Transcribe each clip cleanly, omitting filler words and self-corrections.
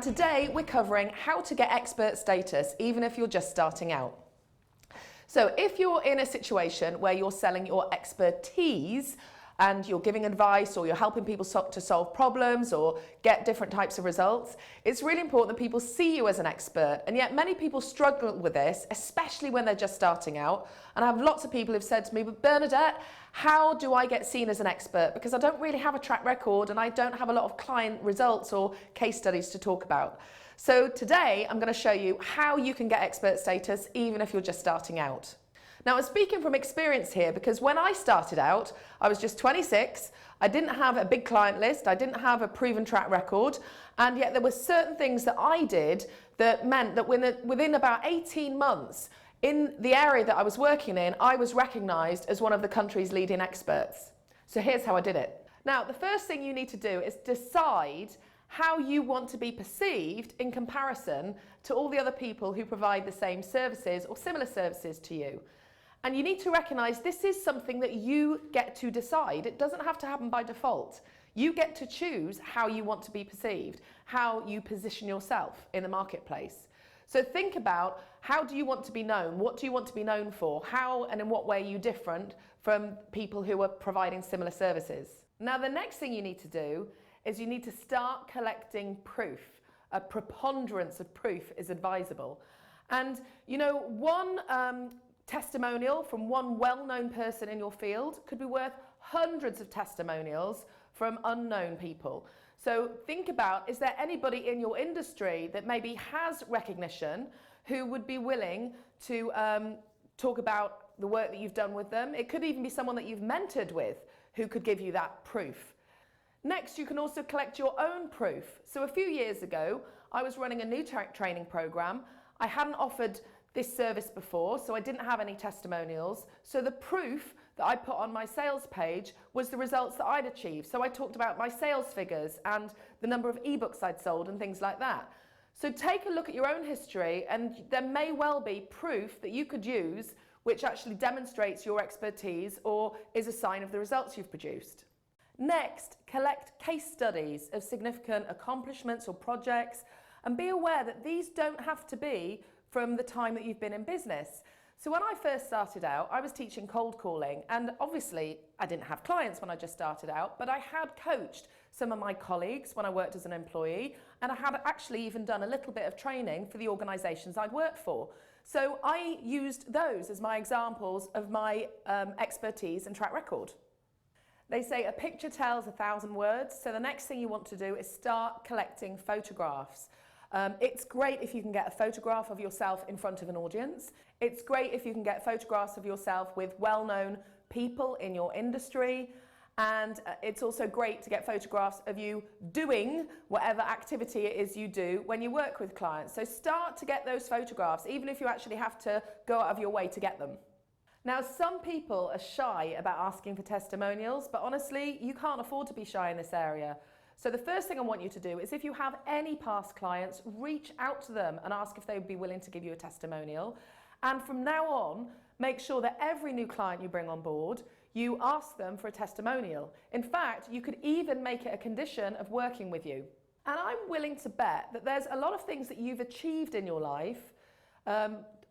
Today we're covering how to get expert status even if you're just starting out. So if you're in a situation where you're selling your expertise and you're giving advice or you're helping people to solve problems or get different types of results, it's really important that people see you as an expert. And yet many people struggle with this, especially when they're just starting out. And I have lots of people who've said to me, but Bernadette, how do I get seen as an expert? Because I don't really have a track record and I don't have a lot of client results or case studies to talk about. So today I'm going to show you how you can get expert status even if you're just starting out. Now, I'm speaking from experience here because when I started out, I was just 26, I didn't have a big client list, I didn't have a proven track record, and yet there were certain things that I did that meant that within about 18 months, in the area that I was working in, I was recognised as one of the country's leading experts. So here's how I did it. Now, the first thing you need to do is decide how you want to be perceived in comparison to all the other people who provide the same services or similar services to you. And you need to recognise this is something that you get to decide. It doesn't have to happen by default. You get to choose how you want to be perceived, how you position yourself in the marketplace. So think about, how do you want to be known? What do you want to be known for? How and in what way are you different from people who are providing similar services? Now, the next thing you need to do is you need to start collecting proof. A preponderance of proof is advisable. And you know, one testimonial from one well-known person in your field could be worth hundreds of testimonials from unknown people. So think about, is there anybody in your industry that maybe has recognition who would be willing to talk about the work that you've done with them? It could even be someone that you've mentored with who could give you that proof. Next, you can also collect your own proof. So a few years ago, I was running a new training program. I hadn't offered this service before, so I didn't have any testimonials. So the proof that I put on my sales page was the results that I'd achieved. So I talked about my sales figures and the number of ebooks I'd sold and things like that. So take a look at your own history, and there may well be proof that you could use which actually demonstrates your expertise or is a sign of the results you've produced. Next, collect case studies of significant accomplishments or projects, and be aware that these don't have to be from the time that you've been in business. So when I first started out, I was teaching cold calling, and obviously I didn't have clients when I just started out, but I had coached some of my colleagues when I worked as an employee, and I had actually even done a little bit of training for the organisations I'd worked for. So I used those as my examples of my expertise and track record. They say a picture tells 1,000 words, so the next thing you want to do is start collecting photographs. It's great if you can get a photograph of yourself in front of an audience. It's great if you can get photographs of yourself with well-known people in your industry. And it's also great to get photographs of you doing whatever activity it is you do when you work with clients. So start to get those photographs, even if you actually have to go out of your way to get them. Now, some people are shy about asking for testimonials, but honestly, you can't afford to be shy in this area. So the first thing I want you to do is, if you have any past clients, reach out to them and ask if they would be willing to give you a testimonial. And from now on, make sure that every new client you bring on board, you ask them for a testimonial. In fact, you could even make it a condition of working with you. And I'm willing to bet that there's a lot of things that you've achieved in your life,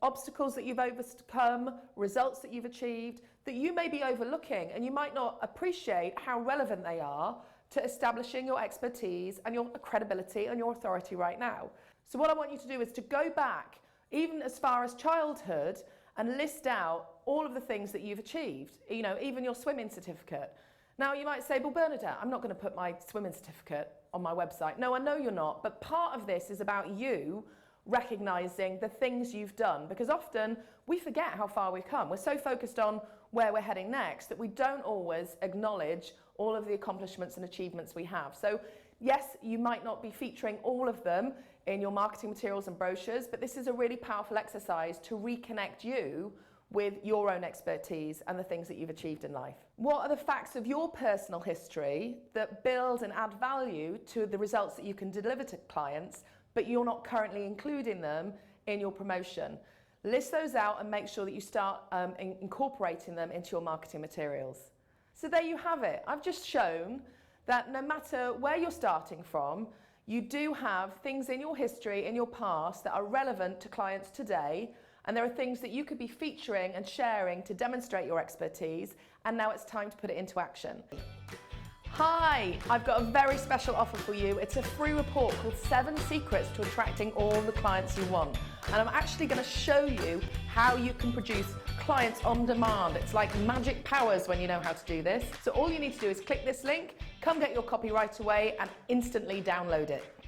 obstacles that you've overcome, results that you've achieved, that you may be overlooking, and you might not appreciate how relevant they are to establishing your expertise and your credibility and your authority right now. So what I want you to do is to go back, even as far as childhood, and list out all of the things that you've achieved, you know, even your swimming certificate. Now you might say, well, Bernadette, I'm not going to put my swimming certificate on my website. No, I know you're not, but part of this is about you recognising the things you've done, because often we forget how far we've come. We're so focused on where we're heading next that we don't always acknowledge all of the accomplishments and achievements we have. So yes, you might not be featuring all of them in your marketing materials and brochures, but this is a really powerful exercise to reconnect you with your own expertise and the things that you've achieved in life. What are the facts of your personal history that build and add value to the results that you can deliver to clients, but you're not currently including them in your promotion? List those out and make sure that you start incorporating them into your marketing materials. So there you have it. I've just shown that no matter where you're starting from, you do have things in your history, in your past, that are relevant to clients today, and there are things that you could be featuring and sharing to demonstrate your expertise, and now it's time to put it into action. Hi, I've got a very special offer for you. It's a free report called 7 Secrets to Attracting All the Clients You Want. And I'm actually going to show you how you can produce clients on demand. It's like magic powers when you know how to do this. So all you need to do is click this link, come get your copy right away and instantly download it.